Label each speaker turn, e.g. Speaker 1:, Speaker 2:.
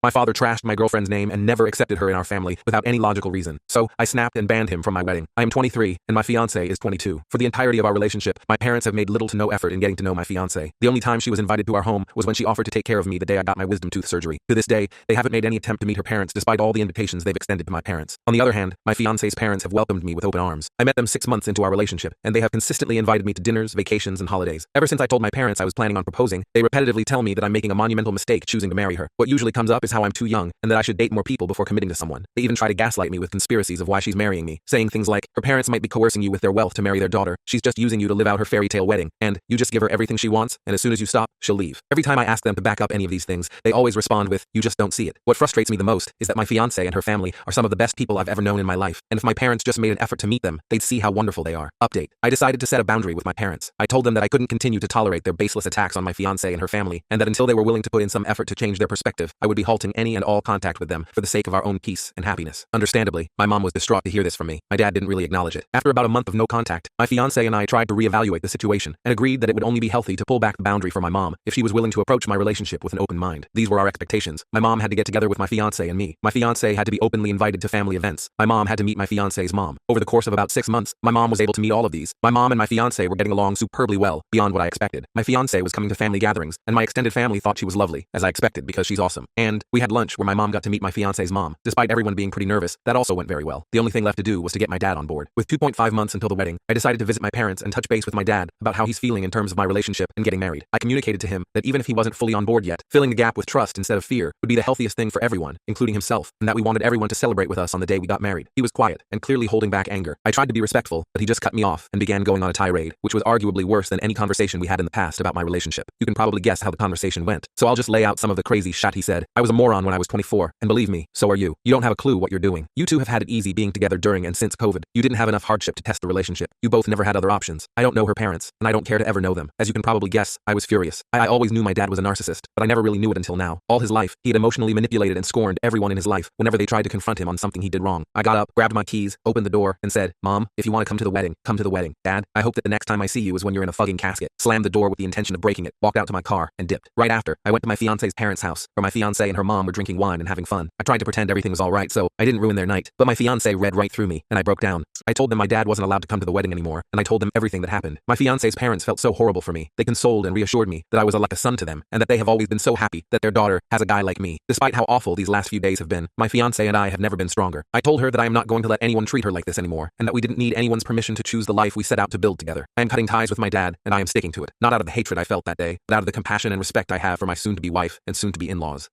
Speaker 1: My father trashed my girlfriend's name and never accepted her in our family without any logical reason. So I snapped and banned him from my wedding. I am 23 and my fiancé is 22. For the entirety of our relationship, my parents have made little to no effort in getting to know my fiancé. The only time she was invited to our home was when she offered to take care of me the day I got my wisdom tooth surgery. To this day, they haven't made any attempt to meet her parents despite all the invitations they've extended to my parents. On the other hand, my fiancé's parents have welcomed me with open arms. I met them 6 months into our relationship, and they have consistently invited me to dinners, vacations, and holidays. Ever since I told my parents I was planning on proposing, they repetitively tell me that I'm making a monumental mistake choosing to marry her. What usually comes up is how I'm too young, and that I should date more people before committing to someone. They even try to gaslight me with conspiracies of why she's marrying me, saying things like, her parents might be coercing you with their wealth to marry their daughter, she's just using you to live out her fairy tale wedding, and you just give her everything she wants, and as soon as you stop, she'll leave. Every time I ask them to back up any of these things, they always respond with, you just don't see it. What frustrates me the most is that my fiancé and her family are some of the best people I've ever known in my life, and if my parents just made an effort to meet them, they'd see how wonderful they are. Update. I decided to set a boundary with my parents. I told them that I couldn't continue to tolerate their baseless attacks on my fiancé and her family, and that until they were willing to put in some effort to change their perspective, I would be halting any and all contact with them for the sake of our own peace and happiness. Understandably, my mom was distraught to hear this from me. My dad didn't really acknowledge it. After about a month of no contact, my fiancé and I tried to reevaluate the situation and agreed that it would only be healthy to pull back the boundary for my mom if she was willing to approach my relationship with an open mind. These were our expectations. My mom had to get together with my fiancé and me. My fiancé had to be openly invited to family events. My mom had to meet my fiancé's mom. Over the course of about 6 months, my mom was able to meet all of these. My mom and my fiancé were getting along superbly well, beyond what I expected. My fiancé was coming to family gatherings, and my extended family thought she was lovely, as I expected because she's awesome. And we had lunch where my mom got to meet my fiancé's mom. Despite everyone being pretty nervous, that also went very well. The only thing left to do was to get my dad on board. With 2.5 months until the wedding, I decided to visit my parents and touch base with my dad about how he's feeling in terms of my relationship and getting married. I communicated to him that even if he wasn't fully on board yet, filling the gap with trust instead of fear would be the healthiest thing for everyone, including himself, and that we wanted everyone to celebrate with us on the day we got married. He was quiet and clearly holding back anger. I tried to be respectful, but he just cut me off and began going on a tirade, which was arguably worse than any conversation we had in the past about my relationship. You can probably guess how the conversation went, so I'll just lay out some of the crazy shit he said. I was a moron when I was 24, and believe me, so are you. You don't have a clue what you're doing. You two have had it easy being together during and since COVID. You didn't have enough hardship to test the relationship. You both never had other options. I don't know her parents, and I don't care to ever know them. As you can probably guess, I was furious. I always knew my dad was a narcissist, but I never really knew it until now. All his life, he had emotionally manipulated and scorned everyone in his life whenever they tried to confront him on something he did wrong. I got up, grabbed my keys, opened the door, and said, Mom, if you want to come to the wedding, come to the wedding. Dad, I hope that the next time I see you is when you're in a fucking casket. Slammed the door with the intention of breaking it, walked out to my car, and dipped. Right after, I went to my fiancé's parents' house, where my fiancé and her mom were drinking wine and having fun. I tried to pretend everything was alright so I didn't ruin their night, but my fiancé read right through me, and I broke down. I told them my dad wasn't allowed to come to the wedding anymore, and I told them everything that happened. My fiancé's parents felt so horrible for me. They consoled and reassured me that I was like a son to them, and that they have always been so happy that their daughter has a guy like me. Despite how awful these last few days have been, my fiancé and I have never been stronger. I told her that I am not going to let anyone treat her like this anymore, and that we didn't need anyone's permission to choose the life we set out to build together. I am cutting ties with my dad, and I am sticking to it. Not out of the hatred I felt that day, but out of the compassion and respect I have for my soon-to-be wife and soon-to-be in-laws.